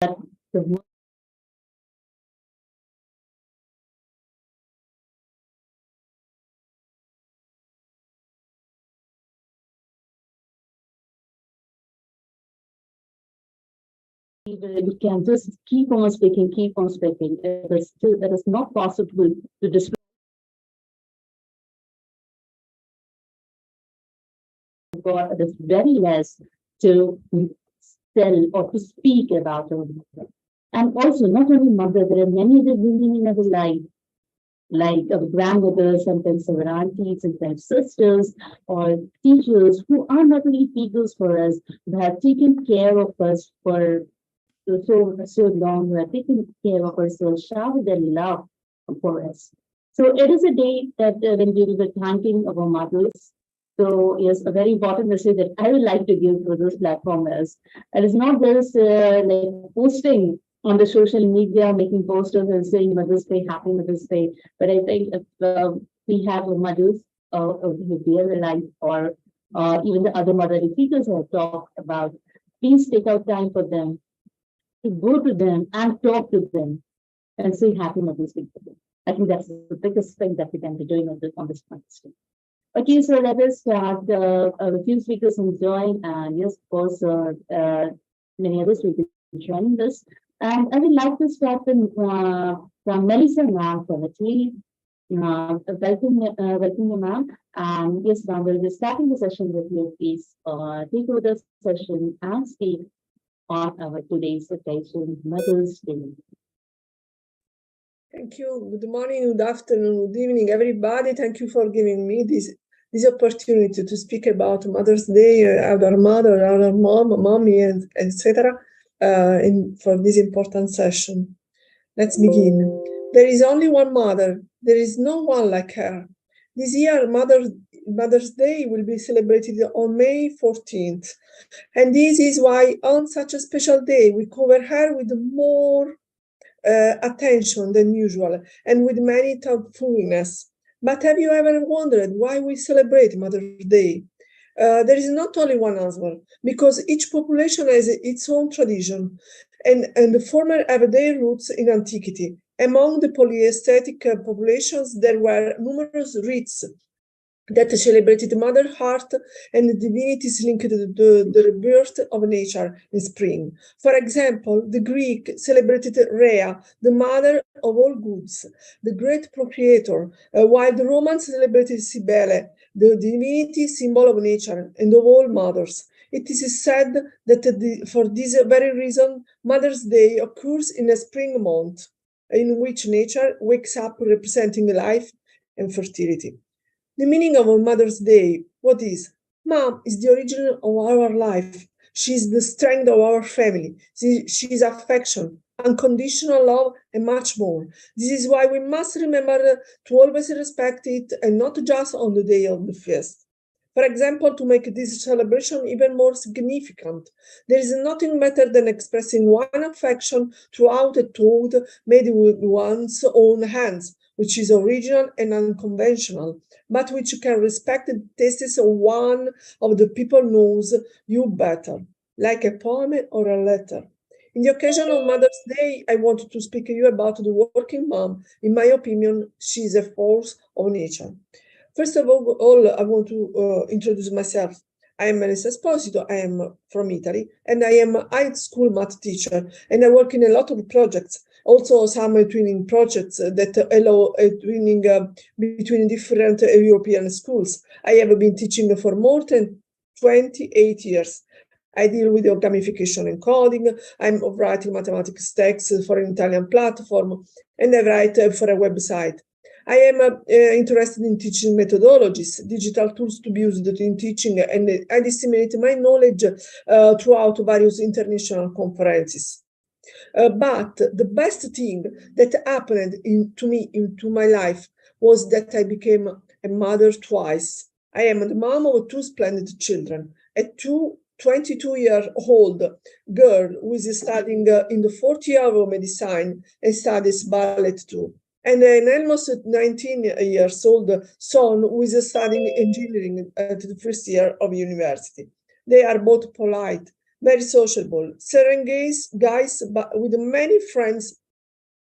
the we can just keep on speaking, keep on speaking. It is not possible to describe God. It is very less to tell or to speak about our mother. And also, not only mother, there are many other women in our life, like our grandmothers, sometimes our aunties, sometimes sisters, or teachers who are not only teachers for us, but have taken care of us for so long, who have taken care of us, so shower their love for us. So it is a day that when we will be thanking our mothers. So yes, a very important message that I would like to give to this platform is it is not just like posting on the social media, making posters and saying Mother's Day, Happy Mother's Day. But I think if we have mothers who their life or even the other motherly figures I have talked about, please take out time for them to go to them and talk to them and say Happy Mother's Day to them. I think that's the biggest thing that we can be doing on this Mother's Day. Okay, so let us start. A few speakers will join, and yes, of course, many others will be joining this. And I would like to start from Melissa now from Italy. Welcome, you, ma'am. And yes, ma'am, we'll be starting the session with you. Please take over the session and speak on our today's occasion, Mother's Day. Thank you. Good morning, good afternoon, good evening, everybody. Thank you for giving me this opportunity to speak about Mother's Day, our mother, our mom, mommy, and etc. For this important session. Let's begin. There is only one mother. There is no one like her. This year, Mother's Day will be celebrated on May 14th. And this is why on such a special day, we cover her with more attention than usual and with many thoughtfulness. But have you ever wondered why we celebrate Mother's Day? There is not only one answer, because each population has its own tradition, and the former have their roots in antiquity. Among the polytheistic populations, there were numerous rites that celebrated mother heart and the divinities linked to the rebirth of nature in spring. For example, the Greek celebrated Rhea, the mother of all goods, the great procreator, while the Romans celebrated Cybele, the divinity symbol of nature and of all mothers. It is said that for this very reason, Mother's Day occurs in a spring month, in which nature wakes up representing life and fertility. The meaning of Mother's Day, what is? Mom is the origin of our life. She is the strength of our family. She is affection, unconditional love, and much more. This is why we must remember to always respect it and not just on the day of the feast. For example, to make this celebration even more significant, there is nothing better than expressing one affection throughout a thought made with one's own hands, which is original and unconventional, but which can respect the tastes of one of the people knows you better, like a poem or a letter. In the occasion of Mother's Day, I want to speak to you about the working mom. In my opinion, she is a force of nature. First of all, I want to introduce myself. I am Melissa Esposito. I am from Italy, and I am a high school math teacher, and I work in a lot of projects. Also, some twinning projects that allow twinning between different European schools. I have been teaching for more than 28 years. I deal with gamification and coding. I'm writing mathematics texts for an Italian platform, and I write for a website. I am interested in teaching methodologies, digital tools to be used in teaching, and I disseminate my knowledge throughout various international conferences. But the best thing that happened to me into my life was that I became a mother twice. I am the mom of two splendid children, a 22-year-old girl who is studying in the fourth year of medicine and studies ballet too, and an almost 19 years old son who is studying engineering at the first year of university. They are both polite, very sociable, serene guys, but with many friends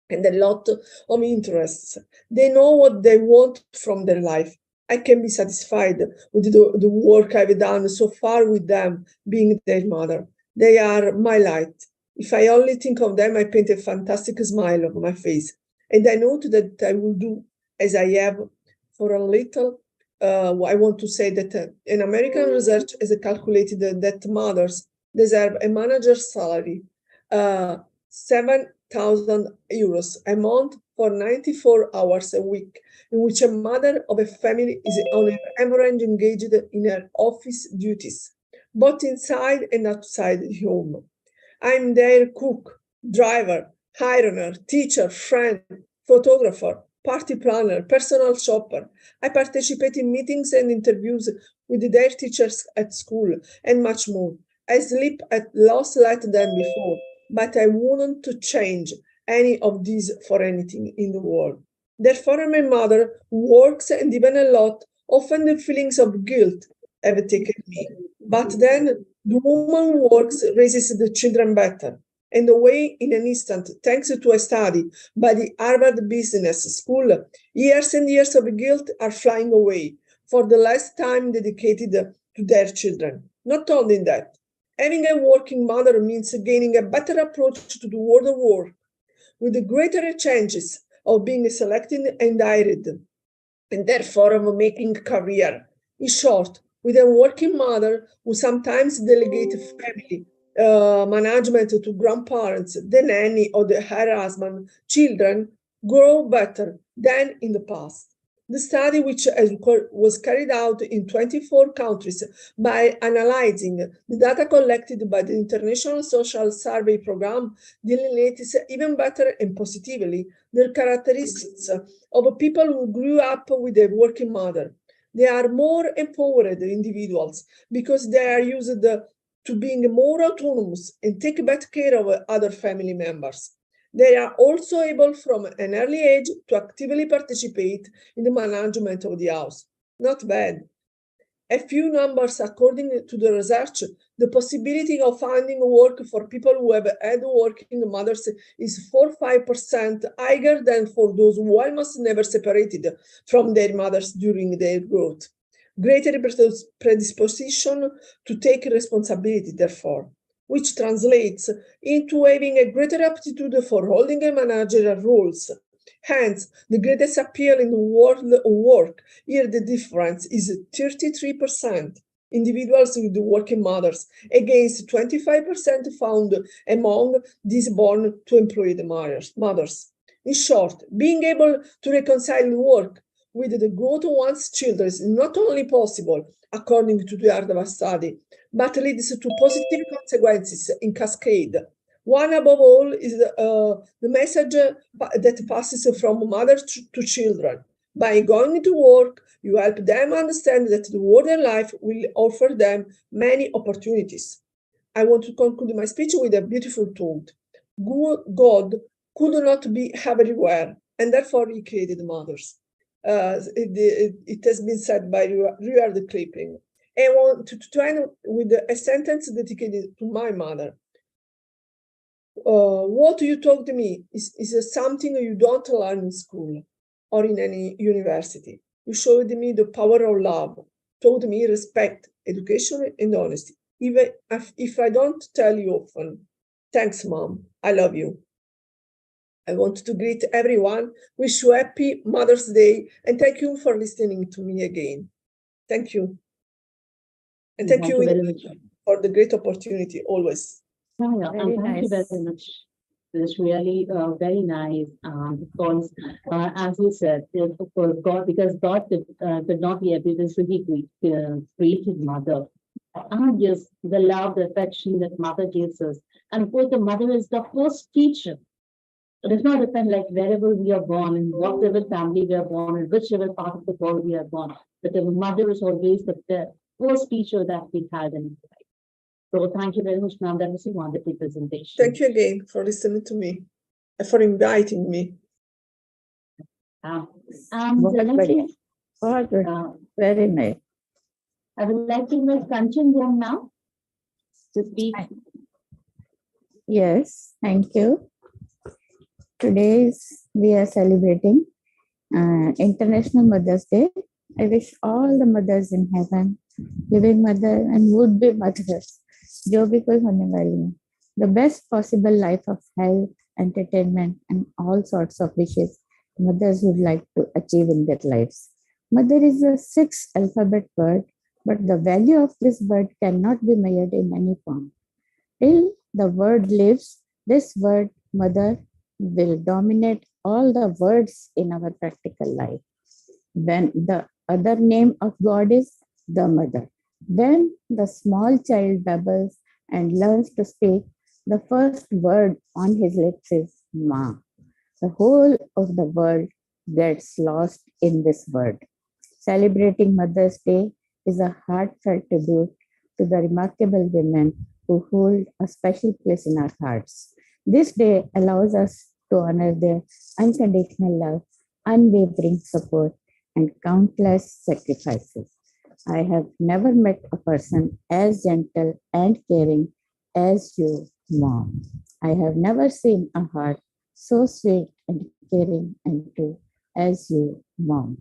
and a lot of interests. They know what they want from their life. I can be satisfied with the work I've done so far with them, being their mother. They are my light. If I only think of them, I paint a fantastic smile on my face. And I know that I will do as I have for a little. I want to say that an American research has calculated that mothers deserve a manager's salary, 7,000 euros a month for 94 hours a week, in which a mother of a family is on average engaged in her office duties, both inside and outside the home. I'm their cook, driver, ironer, teacher, friend, photographer, party planner, personal shopper. I participate in meetings and interviews with their teachers at school and much more. I sleep at less light than before, but I wouldn't change any of these for anything in the world. Therefore, my mother works and even a lot. Often the feelings of guilt have taken me. But then the woman who works raises the children better. And away in an instant, thanks to a study by the Harvard Business School, years and years of guilt are flying away for the less time dedicated to their children. Not only that, having a working mother means gaining a better approach to the world of work, with the greater chances of being selected and hired, and therefore of making career. In short, with a working mother who sometimes delegates family management to grandparents, the nanny or her husband, children grow better than in the past. The study, which was carried out in 24 countries by analyzing the data collected by the International Social Survey Program, delineates even better and positively the characteristics of people who grew up with a working mother. They are more empowered individuals because they are used to being more autonomous and take better care of other family members. They are also able from an early age to actively participate in the management of the house. Not bad. A few numbers according to the research, the possibility of finding work for people who have had working mothers is 4-5% higher than for those who almost never separated from their mothers during their growth. Greater predisposition to take responsibility, therefore, which translates into having a greater aptitude for holding a managerial roles. Hence, the greatest appeal in the world of work, here the difference is 33% individuals with working mothers against 25% found among these born to employed mothers. In short, being able to reconcile work with the growth of one's children is not only possible, according to the Harvard study, but leads to positive consequences in cascade. One above all is the message that passes from mother to children. By going to work, you help them understand that the world and life will offer them many opportunities. I want to conclude my speech with a beautiful thought. God could not be everywhere, and therefore he created mothers. It has been said by Rudyard Kipling. I want to end with a sentence dedicated to my mother. What you told me is something you don't learn in school or in any university. You showed me the power of love, told me respect, education, and honesty. Even if I don't tell you often, thanks, Mom. I love you. I want to greet everyone, wish you happy Mother's Day, and thank you for listening to me again. Thank you. And thank you very much. for the great opportunity always. Yeah, and thank you very much. It's really very nice because, as you said, for God, because God could not be able to be created mother. And yes, the love, the affection that mother gives us. And of course, the mother is the first teacher. It does not depend like wherever we are born, in whatever family we are born, in whichever part of the world we are born. But the mother is always the first teacher that we had in life. So thank you very much, ma'am. That was a wonderful presentation. Thank you again for listening to me and for inviting me. Very nice. I would like to invite Kanchan down now. to speak. Yes, thank you. Today we are celebrating International Mother's Day. I wish all the mothers in heaven, living mother and would-be mothers, जो भी कोई होने वाली हैं, the best possible life of health, entertainment, and all sorts of wishes mothers would like to achieve in their lives. Mother is a 6 alphabet word, but the value of this word cannot be measured in any form. Till the word lives, this word, mother, will dominate all the words in our practical life. When the other name of God is the mother. When the small child babbles and learns to speak, the first word on his lips is Ma. The whole of the world gets lost in this word. Celebrating Mother's Day is a heartfelt tribute to the remarkable women who hold a special place in our hearts. This day allows us to honor their unconditional love, unwavering support, and countless sacrifices. I have never met a person as gentle and caring as you, Mom. I have never seen a heart so sweet and caring and true as you, Mom.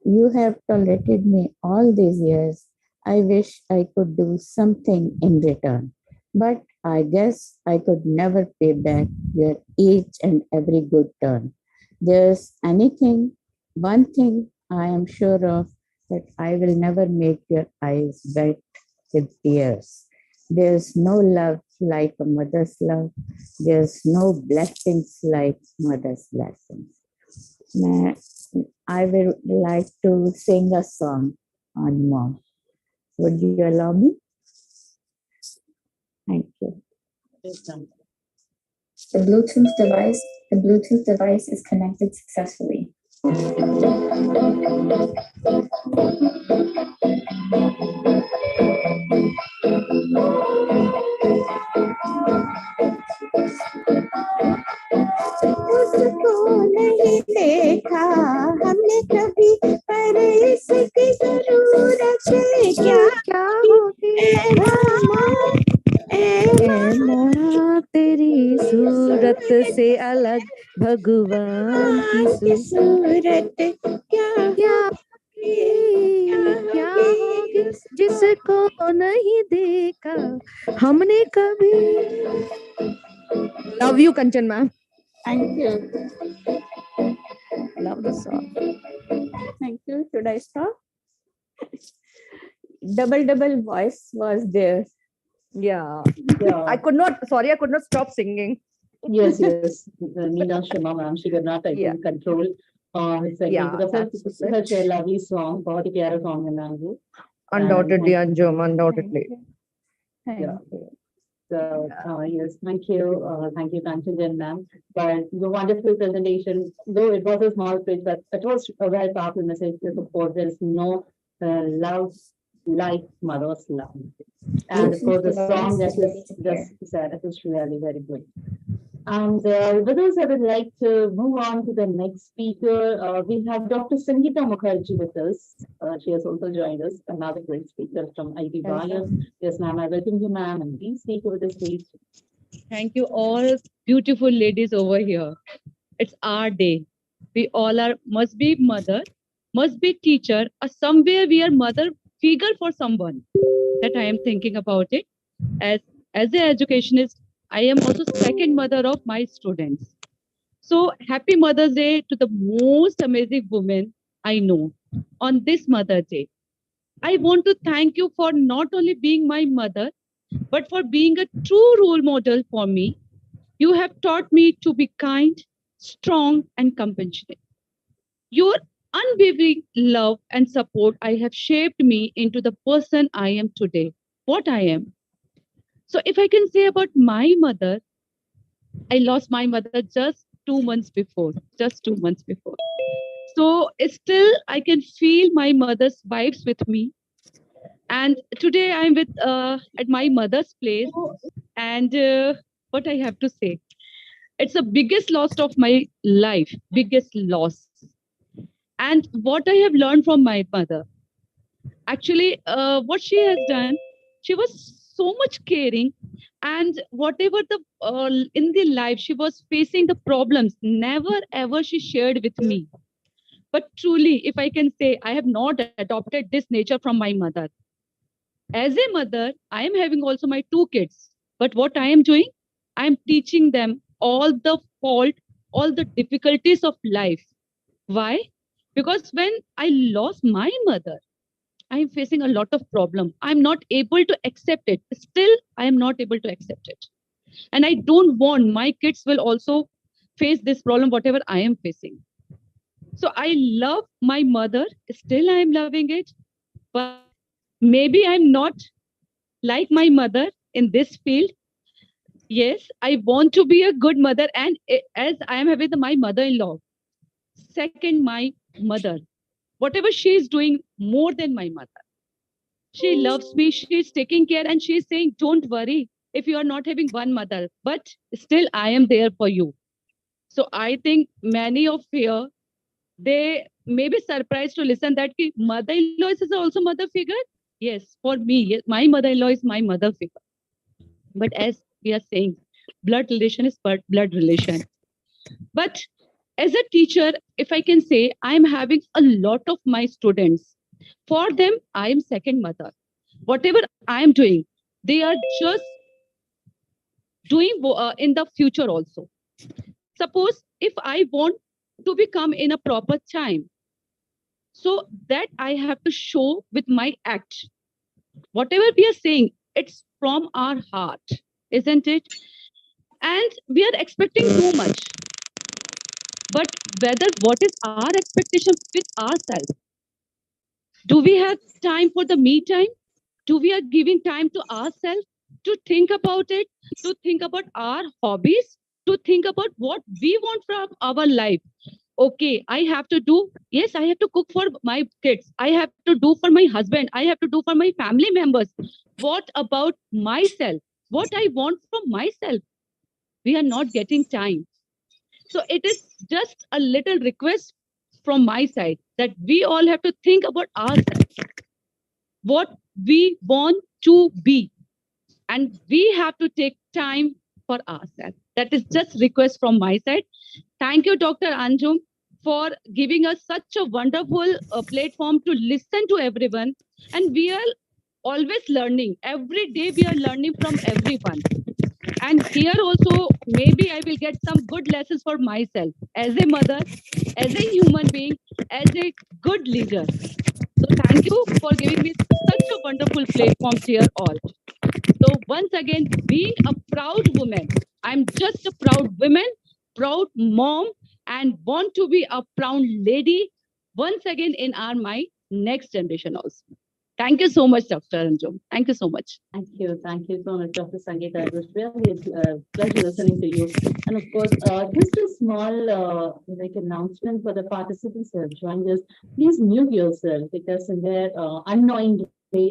You have tolerated me all these years. I wish I could do something in return, but I guess I could never pay back your each and every good turn. There's one thing I am sure of, that I will never make your eyes wet with tears. There's no love like a mother's love. There's no blessings like mother's blessings. I would like to sing a song on Mom. Would you allow me? Thank you. The Bluetooth device is connected successfully. उसको नहीं देखा हमने कभी, पर इसकी जरूरत क्या क्या होगी तेरी सूरत से अलग भगवान की सूरत क्या होगी जिसको नहीं देखा हमने कभी. Love you, Kanchan ma'am. Thank you. Love the song. Thank you. Should I stop? Double voice was there. Yeah. I could not stop singing. Yes. Meena Sharma ma'am, she could not, I think, control singing, because it's such a lovely song. बहुत ही प्यारा song है ma'am वो. Undoubtedly, Anjum, undoubtedly. Thank you. So, yes, thank you. Thank you, Kanchan ma'am. But the wonderful presentation, though it was a small pitch, but it was a very powerful message to support. There is no love like mother's love. And of course, the song that is just said, it is really very good. And with this, I would like to move on to the next speaker. We have Dr. Sangeeta Mukherjee with us. She has also joined us, another great speaker from Idym. Yes, ma'am, I welcome you, ma'am, and please speak over the stage. Thank you, all beautiful ladies over here. It's our day. We all are, must be mother, must be teacher, or somewhere we are mother figure for someone. That I am thinking about it. As an educationist, I am also second mother of my students. So happy Mother's Day to the most amazing woman I know on this Mother's Day. I want to thank you for not only being my mother, but for being a true role model for me. You have taught me to be kind, strong, and compassionate. Your unwavering love and support I have shaped me into the person I am today, what I am. So if I can say about my mother, I lost my mother just 2 months before. So still I can feel my mother's vibes with me. And today I'm with at my mother's place. And what I have to say, it's the biggest loss of my life, biggest loss. And what I have learned from my mother, actually, what she has done, she was so much caring, and whatever the in the life she was facing the problems, never ever she shared with me. But truly, if I can say, I have not adopted this nature from my mother. As a mother, I am having also my two kids. But what I am doing, I am teaching them all the fault, all the difficulties of life. Why? Because when I lost my mother, I am facing a lot of problem. I'm not able to accept it. Still, I am not able to accept it. And I don't want my kids will also face this problem, whatever I am facing. So I love my mother. Still, I am loving it. But maybe I'm not like my mother in this field. Yes, I want to be a good mother. And as I am having my mother-in-law, second, my mother, whatever she is doing more than my mother. She loves me, she's taking care, and she's saying, don't worry if you are not having one mother, but still I am there for you. So I think many of here, they may be surprised to listen that mother-in-law is also mother figure. Yes, for me, yes, my mother-in-law is my mother figure. But as we are saying, blood relation is blood relation. But as a teacher, if I can say, I'm having a lot of my students. For them, I am second mother. Whatever I am doing, they are just doing in the future also. Suppose if I want to become in a proper time, so that I have to show with my act. Whatever we are saying, it's from our heart, isn't it? And we are expecting too much. But whether what is our expectation with ourselves? Do we have time for the me time? Do we are giving time to ourselves to think about it, to think about our hobbies, to think about what we want from our life? Okay, I have to do, yes, I have to cook for my kids. I have to do for my husband. I have to do for my family members. What about myself? What I want from myself? We are not getting time. So it is just a little request from my side that we all have to think about ourselves, what we want to be, and we have to take time for ourselves. That is just request from my side. Thank you, Dr. Anjum, for giving us such a wonderful platform to listen to everyone. And we are always learning. Every day we are learning from everyone. And here also, maybe I will get some good lessons for myself as a mother, as a human being, as a good leader. So thank you for giving me such a wonderful platform, dear all. So once again, being a proud woman, I'm just a proud woman, proud mom, and want to be a proud lady once again in our my next generation also. Thank you so much, Dr. Anjum. Thank you so much. Thank you. Thank you so much, Dr. Sangeeta. It was really a pleasure listening to you. And of course, just a small like announcement for the participants who have joined us. Please mute yourself because in their unknowingly,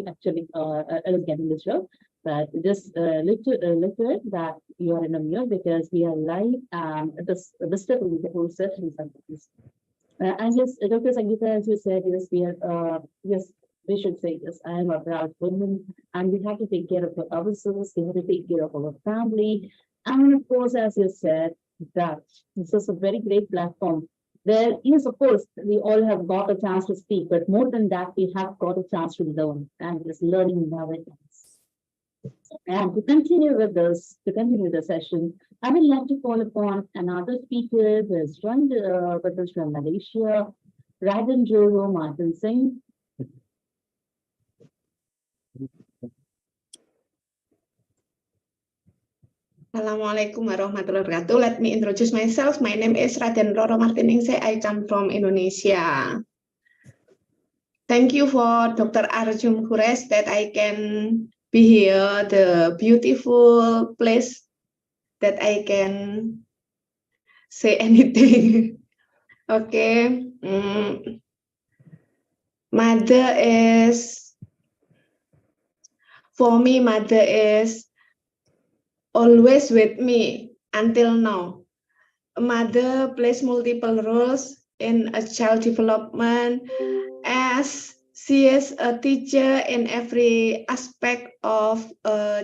actually, I was getting this job. But just look to it that you are in a mute because we are live and this step will be the whole session sometimes. And yes, Dr. Sangeeta, as you said, yes, we are, yes, we should say this. I am a proud woman, and we have to take care of ourselves. We have to take care of our family, and of course, as you said, that this is a very great platform. There is, of course, we all have got a chance to speak, but more than that, we have got a chance to learn, and just learning now it is. And to continue with this, to continue the session, I would like to call upon another speaker who has joined with us from Malaysia, Radhan Joro Martin Singh. Assalamualaikum warahmatullahi wabarakatuh. Let me introduce myself. My name is Raden Roro Martiningse. I come from Indonesia. Thank you for Dr. Arjun Kures that I can be here, the beautiful place that I can say anything. Okay. Mother is, for me, mother is always with me until now. A mother plays multiple roles in a child development as She is a teacher in every aspect of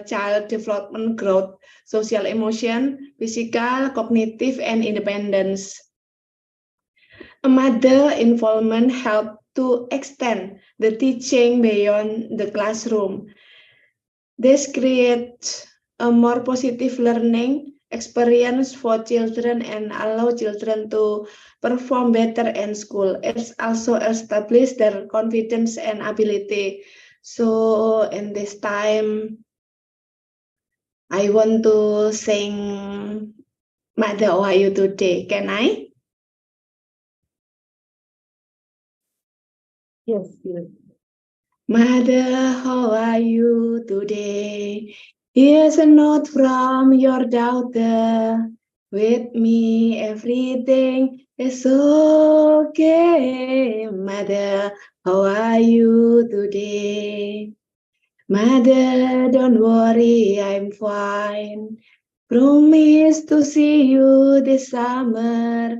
child development growth, social emotion, physical, cognitive, and independence. A mother involvement helped to extend the teaching beyond the classroom. This creates a more positive learning experience for children and allow children to perform better in school. It's also established their confidence and ability. So in this time, I want to sing Mother, how are you today? Can I? Yes, yes. Mother, how are you today? Here's a note from your daughter. With me, everything is okay. Mother, how are you today? Mother, don't worry, I'm fine. Promise to see you this summer.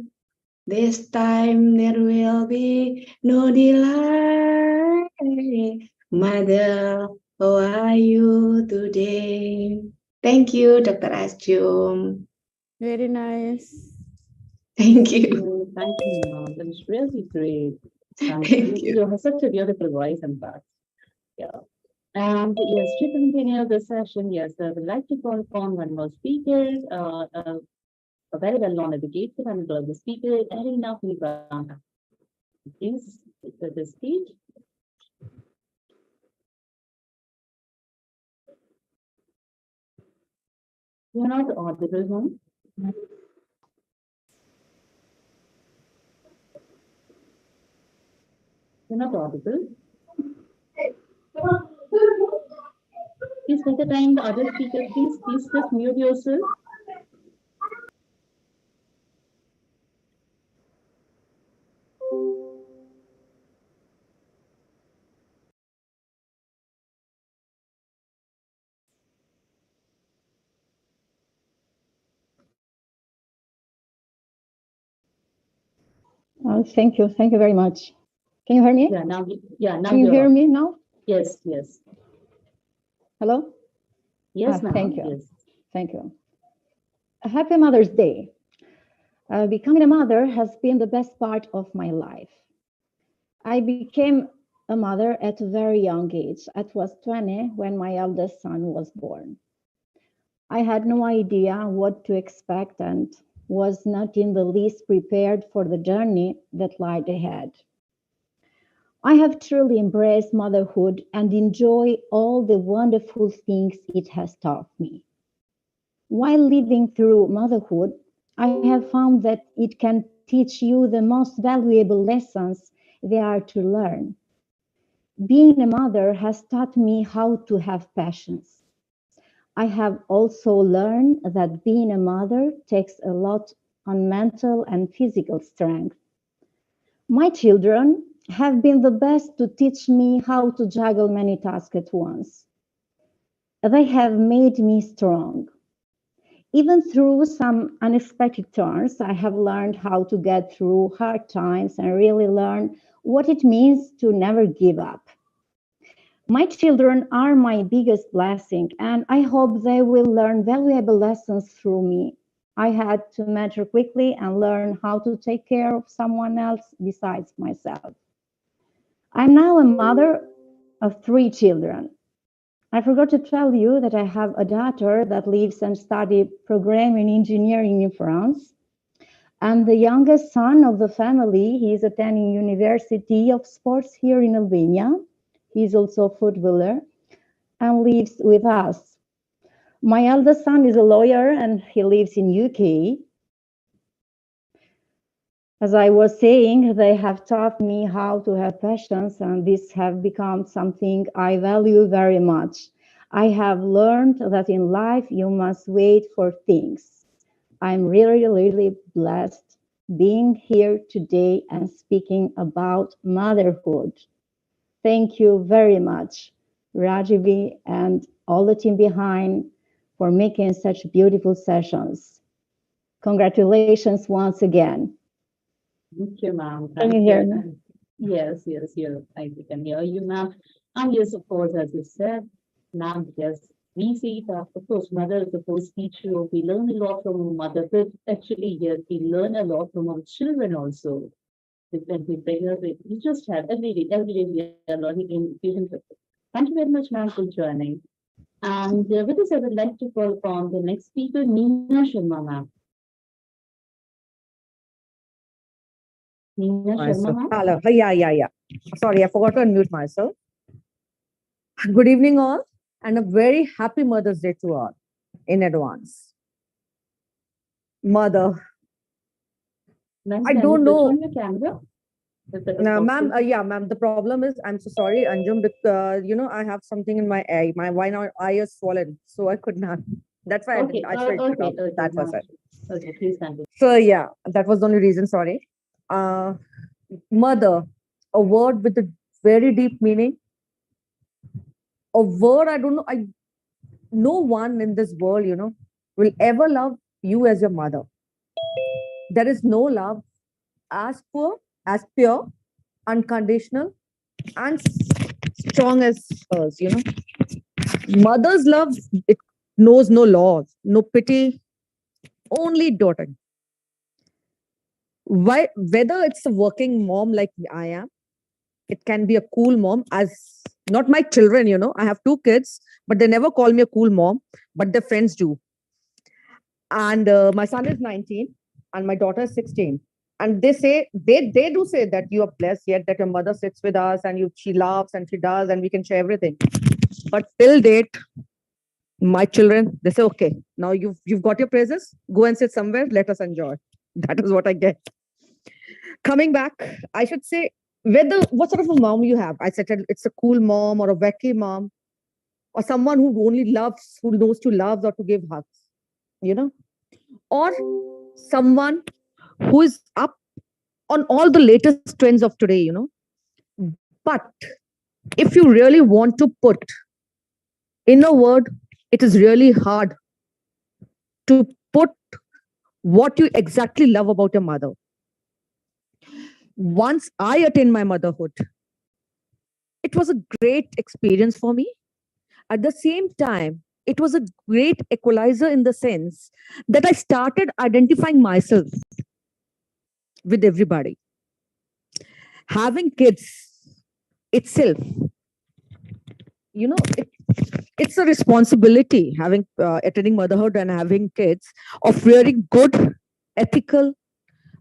This time there will be no delay. Mother, how are you today? Thank you, Dr. Asjum. Very nice. Thank you. Thank you, ma'am. That was really great. And Thank you. you have such a beautiful voice, in fact. Yeah. And yes, to continue the session, yes, I would like to call upon one more speaker, a very well-known educator and global speaker, Elena Fulbrand. Please, to the stage. You're not audible, ma'am. You're not audible. Please take the time, the other speaker, please just mute yourself. Thank you. Thank you very much. Can you hear me? Yeah, now, now Can you you're hear on. me now? Yes, yes. Hello? Yes, ma'am. Thank you. Yes. Thank you. A happy Mother's Day. Becoming a mother has been the best part of my life. I became a mother at a very young age. I was 20 when my eldest son was born. I had no idea what to expect and was not in the least prepared for the journey that lied ahead. I have truly embraced motherhood and enjoy all the wonderful things it has taught me. While living through motherhood, I have found that it can teach you the most valuable lessons there are to learn. Being a mother has taught me how to have patience. I have also learned that being a mother takes a lot on mental and physical strength. My children have been the best to teach me how to juggle many tasks at once. They have made me strong. Even through some unexpected turns, I have learned how to get through hard times and really learn what it means to never give up. My children are my biggest blessing, and I hope they will learn valuable lessons through me. I had to mature quickly and learn how to take care of someone else besides myself. I'm now a mother of 3 children. I forgot to tell you that I have a daughter that lives and studies programming engineering in France. I'm the youngest son of the family. He is attending University of Sports here in Albania. He's also a footballer and lives with us. My eldest son is a lawyer and he lives in UK. As I was saying, they have taught me how to have patience, and this have become something I value very much. I have learned that in life you must wait for things. I'm really blessed being here today and speaking about motherhood. Thank you very much, Rajivi and all the team behind for making such beautiful sessions. Congratulations once again. Thank you, ma'am. Can you hear me? Yes, yes, I can hear you, ma'am. And yes, of course, as you said, ma'am, yes, we see that, of course, mother is the first teacher. We learn a lot from our mother, but actually, yes, we learn a lot from our children also. When we bring up it, we just have every day we are learning in different ways. Thank you very much, ma'am, for joining. And with this, I would like to call upon the next speaker, Neena Sharma, ma'am. Neena Sharma, ma'am. Myself. Hello. Yeah. Sorry, I forgot to unmute myself. Good evening, all, and a very happy Mother's Day to all in advance. Mother, Ma'am, I can you don't switch know. on your camera? If that is Ma'am, possible. yeah, ma'am. The problem is, I'm so sorry, Anjum, because I have something in my eye. My one eye is swollen, so I could not. That's why Okay, I switched it off. okay, That was ma'am. it. Okay, please continue. So yeah, that was the only reason. Sorry. Uh, Mother, a word with a very deep meaning. A word I don't know. No one in this world, will ever love you as your mother. There is no love as pure, unconditional, and strong as hers. Mother's love, it knows no laws, no pity, only daughter. Why, whether it's a working mom like I am, it can be a cool mom, as not my children, I have two kids, but they never call me a cool mom, but their friends do. And my son is 19 and my daughter is 16, and they do say that you are blessed, yet that your mother sits with us and she laughs and she does and we can share everything. But till date, my children, they say, okay, now you've got your praises, go and sit somewhere, let us enjoy. That is what I get. Coming back, I should say, whether what sort of a mom you have. I said it's a cool mom or a wacky mom, or someone who only loves, who knows to love or to give hugs, you know or someone who is up on all the latest trends of today. But if you really want to put in a word, it is really hard to put what you exactly love about your mother. Once I attained my motherhood, it was a great experience for me. At the same time, it was a great equalizer in the sense that I started identifying myself with everybody. Having kids itself, it, it's a responsibility, having attending motherhood and having kids, of rearing good, ethical,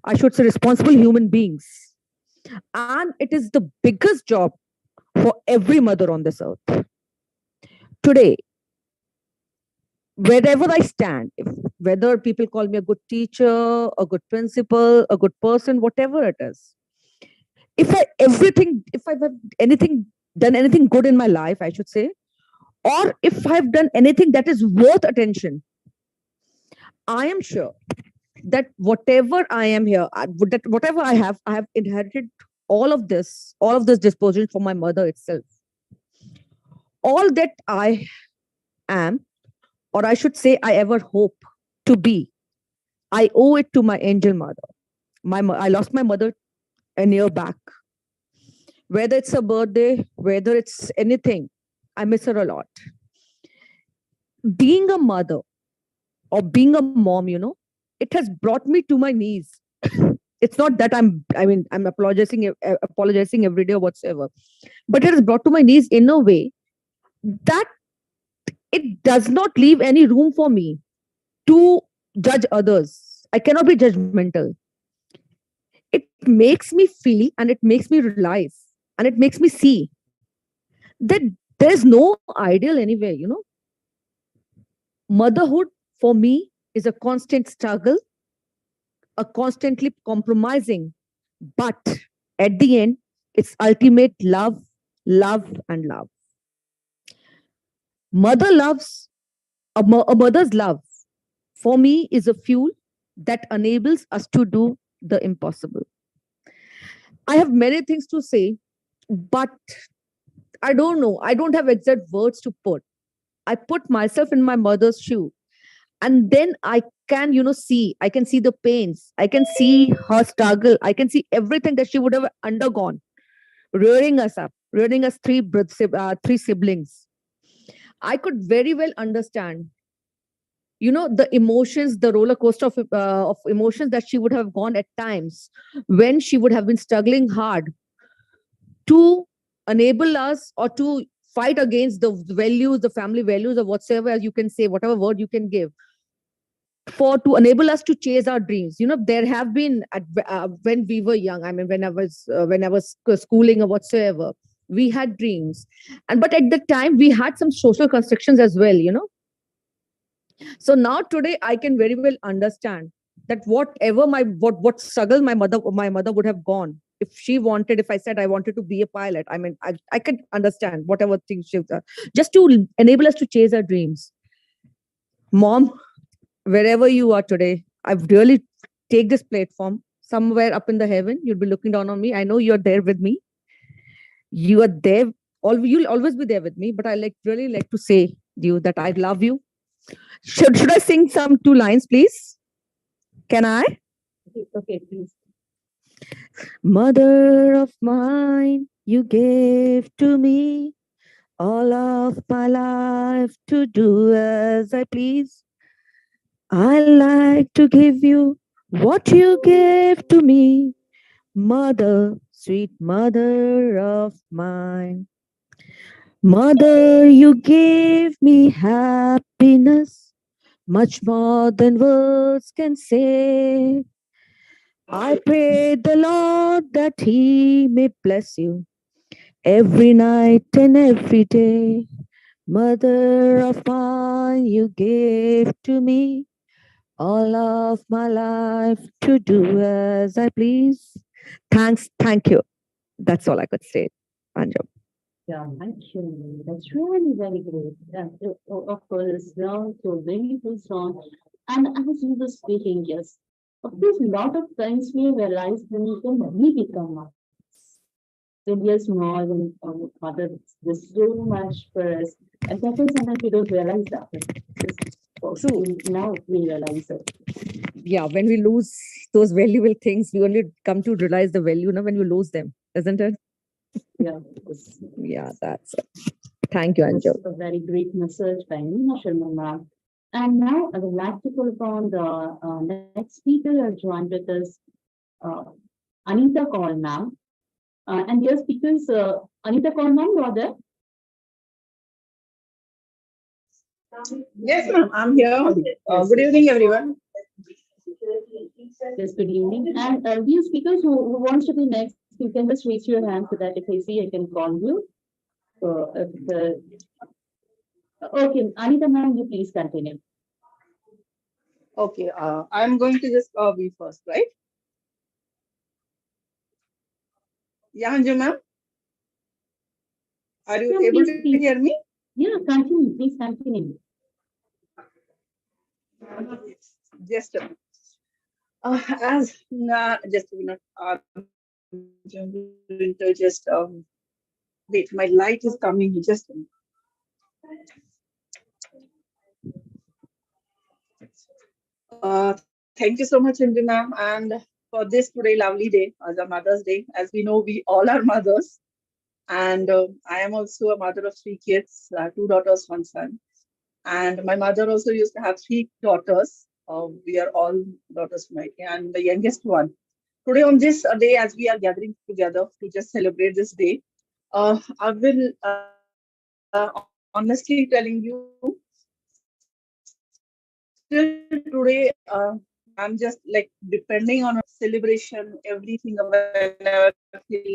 I should say responsible human beings. And it is the biggest job for every mother on this earth. Today, wherever I stand, whether people call me a good teacher, a good principal, a good person, whatever it is, if I've done anything good in my life, I should say, or if I've done anything that is worth attention, I am sure that whatever I am here, that whatever I have inherited all of this disposition from my mother itself. All that I am, or I should say, I ever hope to be, I owe it to my angel mother. I lost my mother a year back. Whether it's a birthday, whether it's anything, I miss her a lot. Being a mother or being a mom, it has brought me to my knees. It's not that I'm apologizing every day or whatsoever, but it has brought to my knees in a way that it does not leave any room for me to judge others. I cannot be judgmental. It makes me feel and it makes me realize and it makes me see that there's no ideal anywhere. Motherhood for me is a constant struggle, a constantly compromising, but at the end, it's ultimate love, love, and love. Mother loves, a mother's love for me is a fuel that enables us to do the impossible. I have many things to say, but I don't know. I don't have exact words to put. I put myself in my mother's shoe, and then I can, I can see the pains. I can see her struggle. I can see everything that she would have undergone rearing us up, rearing us three siblings. I could very well understand, the emotions, the roller coaster of emotions that she would have gone at times when she would have been struggling hard to enable us or to fight against the values, the family values, or whatsoever, as you can say, whatever word you can give, for to enable us to chase our dreams. There have been when we were young, I mean, when I was schooling or whatsoever, we had dreams, and but at the time we had some social constrictions as well. So now today I can very well understand that whatever what struggle my mother would have gone if she wanted, if I said I wanted to be a pilot. I mean, I could understand whatever things she just to enable us to chase our dreams. Mom, wherever you are today, I've really take this platform somewhere up in the heaven. You'll be looking down on me. I know you're there with me. You are there. You'll always be there with me. But I really like to say to you that I love you. Should I sing some two lines, please? Can I? Okay, please. Mother of mine, you gave to me all of my life to do as I please. I like to give you what you gave to me, mother, sweet mother of mine. Mother, you gave me happiness, much more than words can say. I pray the Lord that He may bless you every night and every day. Mother of mine, you gave to me all of my life to do as I please. Thank you. That's all I could say, Anjam. Yeah, thank you. That's really very great. Yeah, of course, yeah, so very, very strong. And as you were speaking, yes, of course, a lot of times we realize when we become mothers, when we are small and mother, there's so much for us. And that is sometimes we don't realize that. It's, True. now we realize it. Yeah, when we lose those valuable things, we only come to realize the value, when we lose them, isn't it? Yeah, it's, Yeah, that's it. Thank you, it's Anjam. a very great message by Meena Sharma ma'am. And now I would like to call upon the next speaker who has joined with us, uh, Anita Kaul ma'am. And dear speakers, Anita Kaul ma'am, you are there? Yes, ma'am, I'm here. Good evening, everyone. Yes, good evening. And dear speakers, who wants to be next, you can just raise your hand so that if I see, I can call you. So, okay, Anita ma'am, you please continue. Okay, I'm going to just be first, right? Yeah, Anju ma'am, are you Yeah, able please, to please. hear me? Yeah, continue. Please continue. Just as just a minute, just wait, my light is coming. Just a minute. Thank you so much, Anju ma'am, and for this today lovely day as a Mother's Day. As we know, we all are mothers. And I am also a mother of three kids, two daughters, one son. And my mother also used to have three daughters. We are all daughters, my and the youngest one. Today, on this day, as we are gathering together to just celebrate this day, I will honestly telling you, still today, I'm just like depending on a celebration, everything. Whenever I feel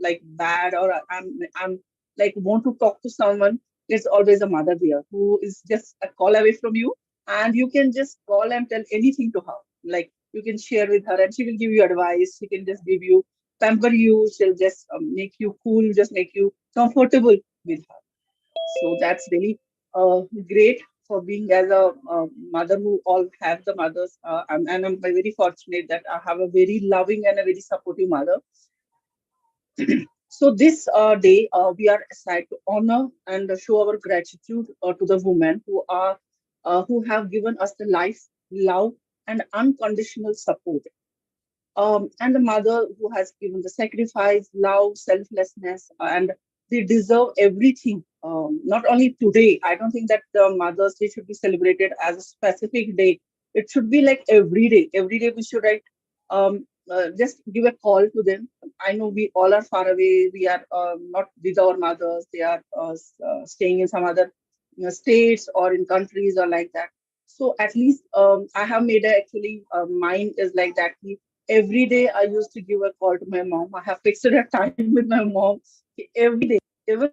like bad or I'm like want to talk to someone, there's always a mother there who is just a call away from you, and you can just call and tell anything to her. Like you can share with her, and she will give you advice. She can just give you pamper you. She'll just make you cool, just make you comfortable with her. So that's really great for being as a mother who all have the mothers. And I'm very fortunate that I have a very loving and a very supportive mother. So this day, we are assigned to honor and show our gratitude to the women who have given us the life, love, and unconditional support. and the mother who has given the sacrifice, love, selflessness, and they deserve everything. Not only today, I don't think that the Mother's Day should be celebrated as a specific day. It should be like every day. Every day we should just give a call to them. I know we all are far away. We are not with our mothers. They are staying in some other states or in countries or like that. So at least I have made actually mine is like that. Every day I used to give a call to my mom. I have fixed a time with my mom every day, even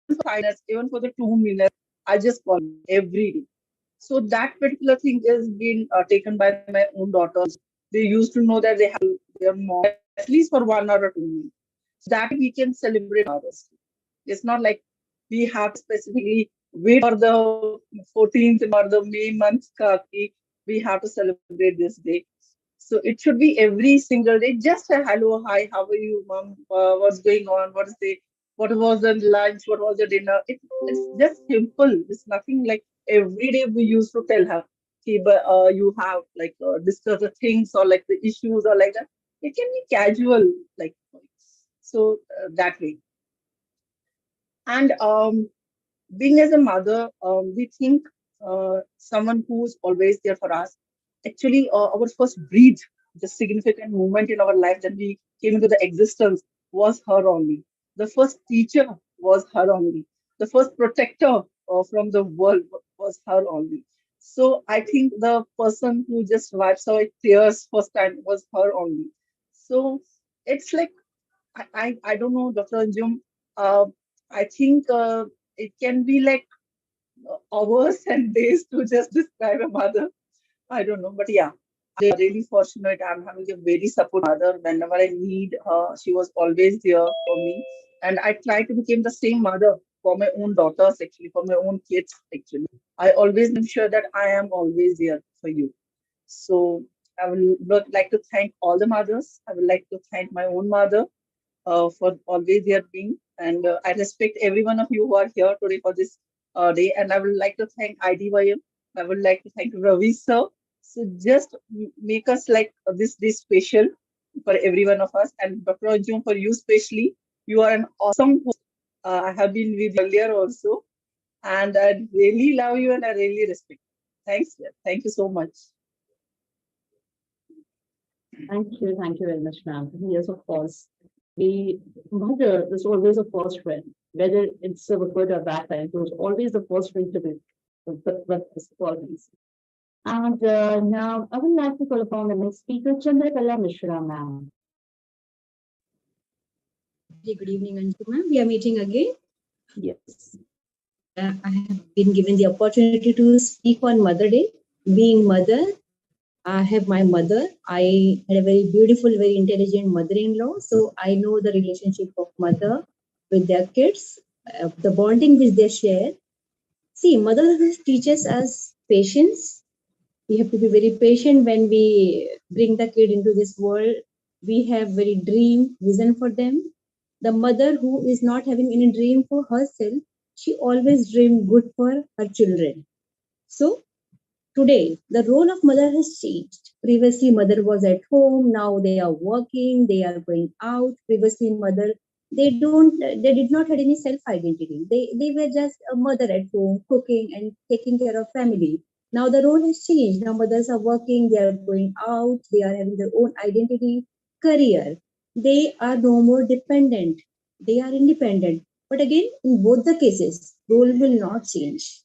for 5 minutes, even for the 2 minutes. I just call every day. So that particular thing is being taken by my own daughters. They used to know that they have their mom at least for 1 hour or 2 minutes. So that we can celebrate others. It's not like we have to specifically wait for the 14th or the May month. We have to celebrate this day. So it should be every single day. Just a hello, hi, how are you, mom? What's going on? What was the lunch? What was the dinner? It's just simple. It's nothing like every day we used to tell her, okay, but you have like discuss the things or like the issues or like that. It can be casual, like so that way. And being as a mother, we think someone who's always there for us. Actually, our first breed, the significant moment in our life that we came into the existence was her only. The first teacher was her only. The first protector from the world was her only. So I think the person who just wipes away tears first time was her only. So it's like I don't know, Dr. Anjum. Uh, I think it can be like hours and days to just describe a mother. I don't know, but yeah, I'm really fortunate. I'm having a very supportive mother. Whenever I need her, she was always there for me. And I try to become the same mother for my own daughters, actually, for my own kids, actually. I always make sure that I am always there for you. So would like to thank all the mothers. I would like to thank my own mother for always there being. And I respect every one of you who are here today for this day. And I would like to thank IDYM. I would like to thank Ravi sir. So just make us like this day special for every one of us. And Dr. Anjum, for you especially, you are an awesome host. I have been with you earlier also. And I really love you and I really respect you. Thanks. Thank you so much. Thank you very much, ma'am. Yes, of course. The mother is always a first friend, whether it's a good or bad time, it was always the first friend to be with this qualities. And now I would like to call upon the next speaker, Chandrakala Mishra, ma'am. Good evening, Anju ma'am. We are meeting again. Yes. I have been given the opportunity to speak on Mother Day. Being mother, I have my mother. I had a very beautiful, very intelligent mother-in-law. So I know the relationship of mother with their kids, the bonding which they share. See, motherhood teaches us patience. We have to be very patient when we bring the kid into this world. We have very dream, vision for them. The mother who is not having any dream for herself, she always dream good for her children. So today, the role of mother has changed. Previously, mother was at home. Now they are working. They are going out. Previously, mother they did not have any self identity. They were just a mother at home, cooking and taking care of family. Now the role has changed. Now mothers are working. They are going out. They are having their own identity, career. They are no more dependent. They are independent. But again, in both the cases, role will not change.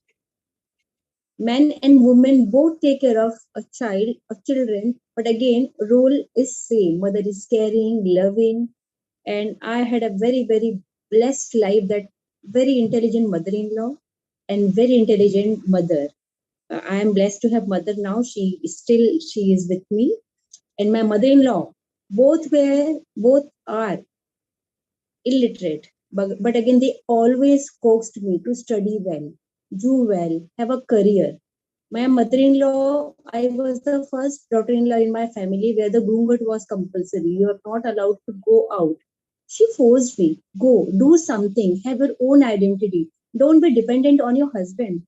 Men and women both take care of a child, of children, but again, role is same. Mother is caring, loving, and I had a very, very blessed life. That very intelligent mother-in-law and very intelligent mother. I am blessed to have mother now. She is with me, and my mother-in-law. Both are illiterate, but again, they always coaxed me to study well, do well, have a career. My mother-in-law, I was the first daughter-in-law in my family where the ghungat was compulsory. You are not allowed to go out. She forced me, go, do something, have your own identity. Don't be dependent on your husband.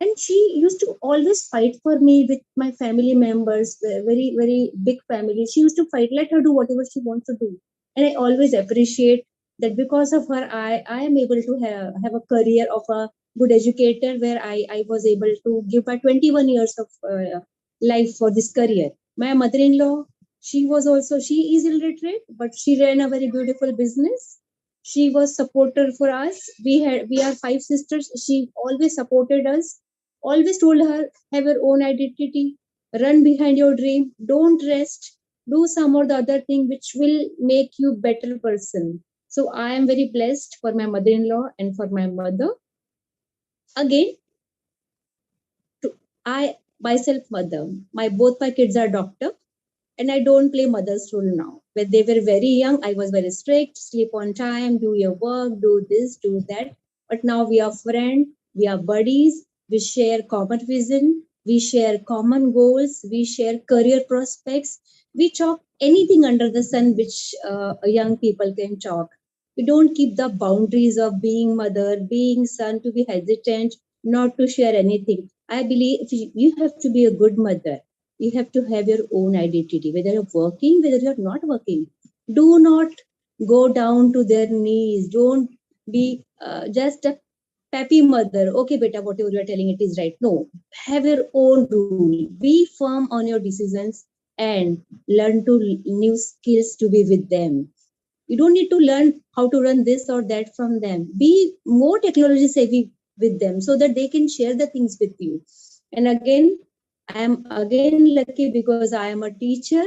And she used to always fight for me with my family members, very, very big family. She used to fight, let her do whatever she wants to do. And I always appreciate that because of her, I am able to have a career of a good educator where I was able to give my 21 years of life for this career. My mother-in-law, she is illiterate, but she ran a very beautiful business. She was supporter for us. We are five sisters. She always supported us, always told her, have your own identity, run behind your dream, don't rest, do some or the other thing which will make you better person. So I am very blessed for my mother-in-law and for my mother. Again, I myself mother. Both my kids are doctor, and I don't play mother's role now. When they were very young, I was very strict, sleep on time, do your work, do this, do that. But now we are friends, we are buddies, we share common vision, we share common goals, we share career prospects. We talk anything under the sun which young people can talk. We don't keep the boundaries of being mother, being son to be hesitant, not to share anything. I believe you have to be a good mother. You have to have your own identity, whether you're working, whether you're not working. Do not go down to their knees. Don't be just a peppy mother. Okay, beta, whatever you're telling, it is right. No, have your own rule. Be firm on your decisions and learn to new skills to be with them. You don't need to learn how to run this or that from them. Be more technology savvy with them so that they can share the things with you. And again, I am again lucky because I am a teacher.